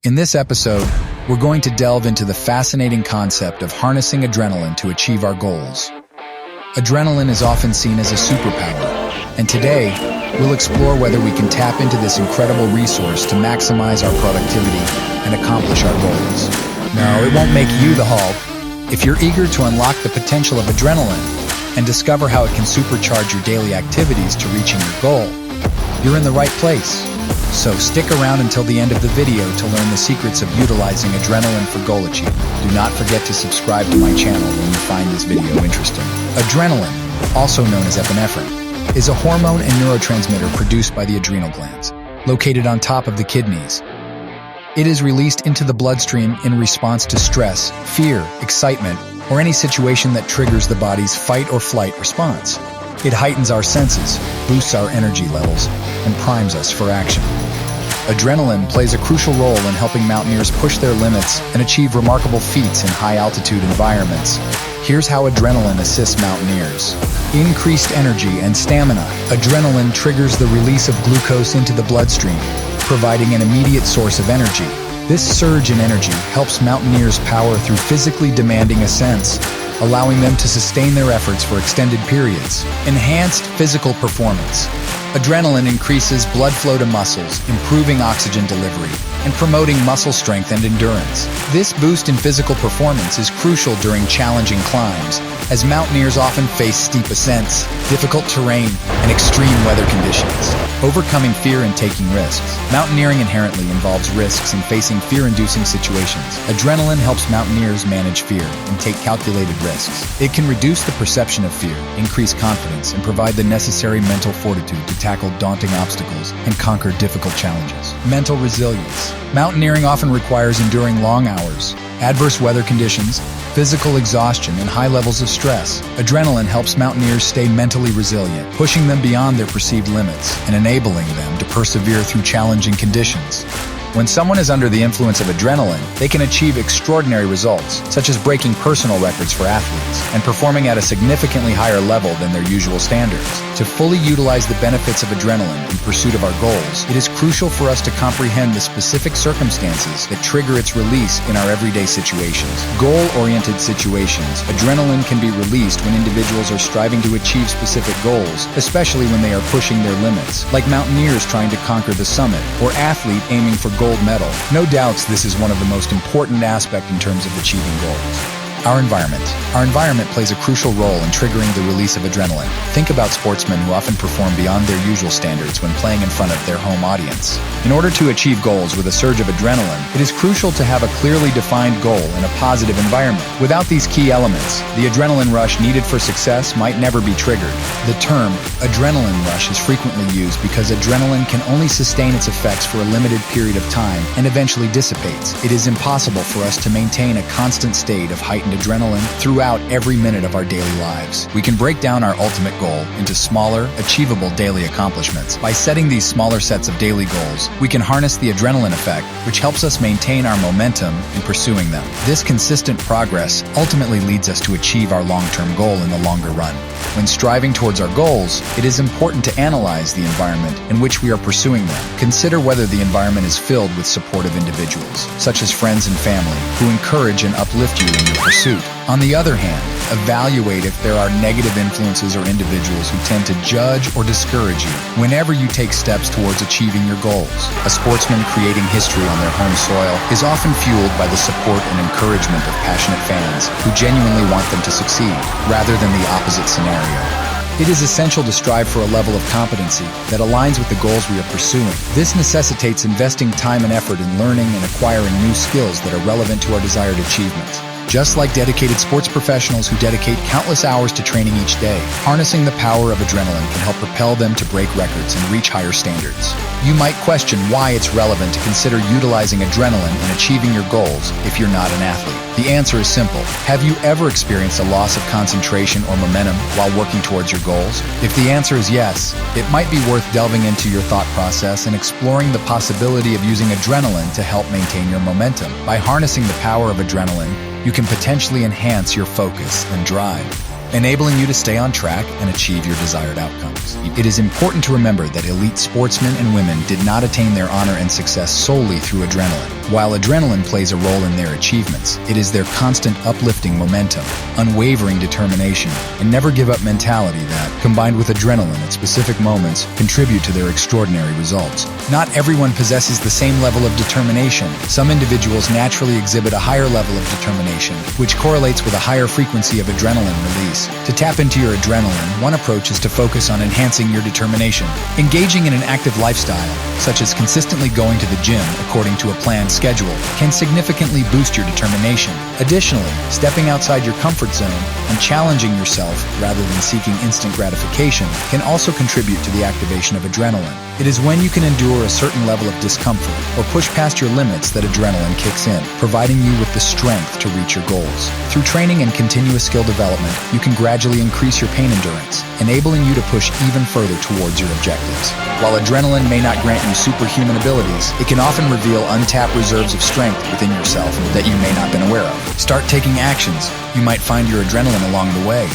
In this episode, we're going to delve into the fascinating concept of harnessing adrenaline to achieve our goals. Adrenaline is often seen as a superpower, and today, we'll explore whether we can tap into this incredible resource to maximize our productivity and accomplish our goals. No, it won't make you the Hulk. If you're eager to unlock the potential of adrenaline and discover how it can supercharge your daily activities to reaching your goal, you're in the right place. So stick around until the end of the video to learn the secrets of utilizing adrenaline for goal achievement. Do not forget to subscribe to my channel when you find this video interesting. Adrenaline, also known as epinephrine, is a hormone and neurotransmitter produced by the adrenal glands, located on top of the kidneys. It is released into the bloodstream in response to stress, fear, excitement, or any situation that triggers the body's fight or flight response. It heightens our senses, boosts our energy levels, and primes us for action. Adrenaline plays a crucial role in helping mountaineers push their limits and achieve remarkable feats in high-altitude environments. Here's how adrenaline assists mountaineers. Increased energy and stamina. Adrenaline triggers the release of glucose into the bloodstream, providing an immediate source of energy. This surge in energy helps mountaineers power through physically demanding ascents, allowing them to sustain their efforts for extended periods. Enhanced physical performance. Adrenaline increases blood flow to muscles, improving oxygen delivery, and promoting muscle strength and endurance. This boost in physical performance is crucial during challenging climbs, as mountaineers often face steep ascents, difficult terrain, and extreme weather conditions. Overcoming fear and taking risks. Mountaineering inherently involves risks and facing fear-inducing situations. Adrenaline helps mountaineers manage fear and take calculated risks. It can reduce the perception of fear, increase confidence, and provide the necessary mental fortitude to tackle daunting obstacles and conquer difficult challenges. Mental resilience. Mountaineering often requires enduring long hours, adverse weather conditions, physical exhaustion, and high levels of stress. Adrenaline helps mountaineers stay mentally resilient, pushing them beyond their perceived limits and enabling them to persevere through challenging conditions. When someone is under the influence of adrenaline, they can achieve extraordinary results, such as breaking personal records for athletes and performing at a significantly higher level than their usual standards. To fully utilize the benefits of adrenaline in pursuit of our goals, it is crucial for us to comprehend the specific circumstances that trigger its release in our everyday situations. Goal-oriented situations. Adrenaline can be released when individuals are striving to achieve specific goals, especially when they are pushing their limits, like mountaineers trying to conquer the summit, or athlete aiming for gold medal. No doubts this is one of the most important aspects in terms of achieving goals. Our environment. Our environment plays a crucial role in triggering the release of adrenaline. Think about sportsmen who often perform beyond their usual standards when playing in front of their home audience. In order to achieve goals with a surge of adrenaline, it is crucial to have a clearly defined goal in a positive environment. Without these key elements, the adrenaline rush needed for success might never be triggered. The term adrenaline rush is frequently used because adrenaline can only sustain its effects for a limited period of time and eventually dissipates. It is impossible for us to maintain a constant state of heightened adrenaline throughout every minute of our daily lives. We can break down our ultimate goal into smaller, achievable daily accomplishments. By setting these smaller sets of daily goals, we can harness the adrenaline effect, which helps us maintain our momentum in pursuing them. This consistent progress ultimately leads us to achieve our long-term goal in the longer run. When striving towards our goals, it is important to analyze the environment in which we are pursuing them. Consider whether the environment is filled with supportive individuals, such as friends and family, who encourage and uplift you in your pursuit. On the other hand, evaluate if there are negative influences or individuals who tend to judge or discourage you whenever you take steps towards achieving your goals. A sportsman creating history on their home soil is often fueled by the support and encouragement of passionate fans who genuinely want them to succeed, rather than the opposite scenario. It is essential to strive for a level of competency that aligns with the goals we are pursuing. This necessitates investing time and effort in learning and acquiring new skills that are relevant to our desired achievements. Just like dedicated sports professionals who dedicate countless hours to training each day, harnessing the power of adrenaline can help propel them to break records and reach higher standards. You might question why it's relevant to consider utilizing adrenaline in achieving your goals if you're not an athlete. The answer is simple. Have you ever experienced a loss of concentration or momentum while working towards your goals? If the answer is yes, it might be worth delving into your thought process and exploring the possibility of using adrenaline to help maintain your momentum. By harnessing the power of adrenaline, you can potentially enhance your focus and drive. enabling you to stay on track and achieve your desired outcomes. It is important to remember that elite sportsmen and women did not attain their honor and success solely through adrenaline. While adrenaline plays a role in their achievements, it is their constant uplifting momentum, unwavering determination, and never give up mentality that, combined with adrenaline at specific moments, contribute to their extraordinary results. Not everyone possesses the same level of determination. Some individuals naturally exhibit a higher level of determination, which correlates with a higher frequency of adrenaline release. To tap into your adrenaline, one approach is to focus on enhancing your determination. Engaging in an active lifestyle, such as consistently going to the gym according to a planned schedule, can significantly boost your determination. Additionally, stepping outside your comfort zone and challenging yourself rather than seeking instant gratification can also contribute to the activation of adrenaline. It is when you can endure a certain level of discomfort or push past your limits that adrenaline kicks in, providing you with the strength to reach your goals. Through training and continuous skill development, you can gradually increase your pain endurance, enabling you to push even further towards your objectives. While adrenaline may not grant you superhuman abilities, it can often reveal untapped reserves of strength within yourself that you may not have been aware of. Start taking actions. You might find your adrenaline along the way.